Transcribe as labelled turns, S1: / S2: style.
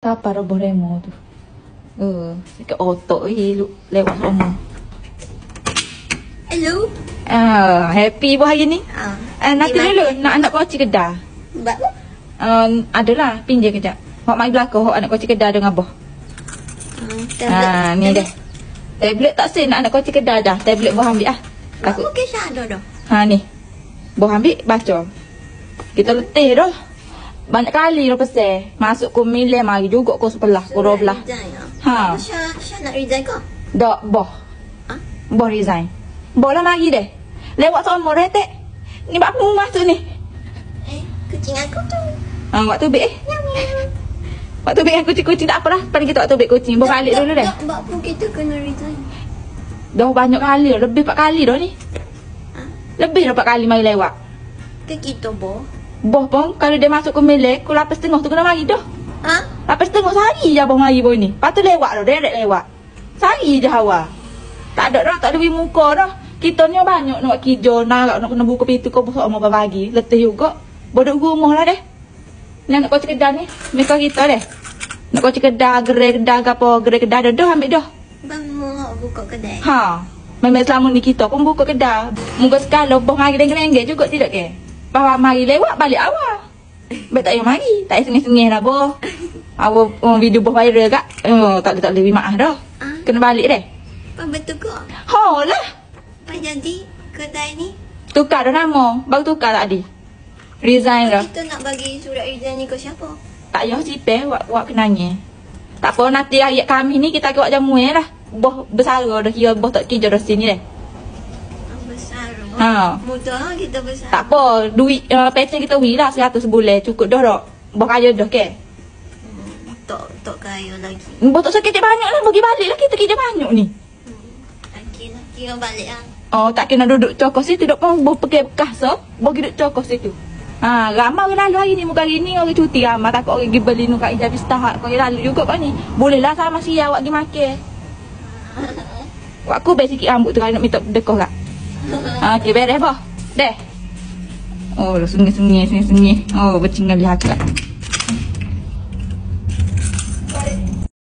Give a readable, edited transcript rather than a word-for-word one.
S1: Apa roboh remo tu? Sikit otok je lewat semua.
S2: Hello.
S1: Happy buat hari ni. Nanti dulu nak anak koci kedah.
S2: Mbak.
S1: Adalah pinjam kejap. Hok mai belakang hok anak koci kedah dengan abah. Ni dah. Tablet tak sen nak anak koci kedah dah. Tablet buah ambil ah.
S2: Takut ke syado dah.
S1: Ni. Buah ambil baca. Kita letih dah. Banyak kali dah pesan. Masuk ke milih mari juga ke sebelah, ke 12.
S2: Syah nak resign ke?
S1: Dak boh. Boh resign. Boh lah mari deh. Lewat semua retek. Ni bak apa masuk ni?
S2: Kucing aku tu.
S1: Waktu bek Waktu bek kucing-kucing tak apalah. Paling kita waktu bek kucing. Boh balik dulu deh.
S2: Mbak pun kita kena resign.
S1: Dah banyak kali dah. Lebih 4 kali dah ni. Lebih dah 4 kali mari lewat.
S2: Ke kita boh.
S1: Boh pun kalau dia masuk ke milik, pukul 8.30 tu kena mari dah. 8.30 sehari je abang mari pun ni. Lepas tu lewat dah, direct lewat. Sehari je awal. Tak ada dah, tak ada muka dah. Kita ni banyak nak kerja, nak kena buka pintu kau besok mau pagi. Letih juga. Bodoh rumah lah deh. Ni nak kau cekedah ni. Mereka kita deh. Nak kau cekedah, gerai kedah ke apa, gerai kedah dah ambil dah.
S2: Bang mau buka kedai.
S1: Memang selama ni kita pun buka kedah. Muka sekali boh mari dengan juga tidak ke? Bawa mari lewat balik awal. Baik tak payah mari. Tak payah sengih-sengih lah boh. Awak video boh viral kak. Tak boleh maaf dah. Kena balik deh.
S2: Apa betul ke?
S1: Lah.
S2: Apa jadi kedai ni?
S1: Tukar dah nama. Baru tukar tadi. Resign dah.
S2: Kita nak bagi surat resign ni ke siapa?
S1: Tak payah sipeh. Wak kenanya. Tak apa nanti ayat kami ni kita buat jamu lah. Boh besar dah kira boh tak kerja dah sini deh.
S2: Mudah kita besar.
S1: Tak apa, duit pecah kita beri lah 100 sebulan. Cukup dah tak? Boh kaya dah ke?
S2: Tak kaya lagi.
S1: Boh tak sakit banyak lah, bagi balik lah kita kerja banyak ni.
S2: Lagi nak balik lah.
S1: Tak kena duduk cokos situ, duk pun boh pergi bekas so. Boh duduk cokos situ. Ramai orang lalu hari ni, muka hari ni orang cuti ramai. Takut orang pergi beli nu kat Ijab Istahak. Kau lalu juga kau ni. Boleh lah sama siya awak pergi makan. Aku beri sikit rambut tu kalau nak minta dekoh kak. Okey, beres boh. Deh. Sengih-sengih. Bercingan lihat kak.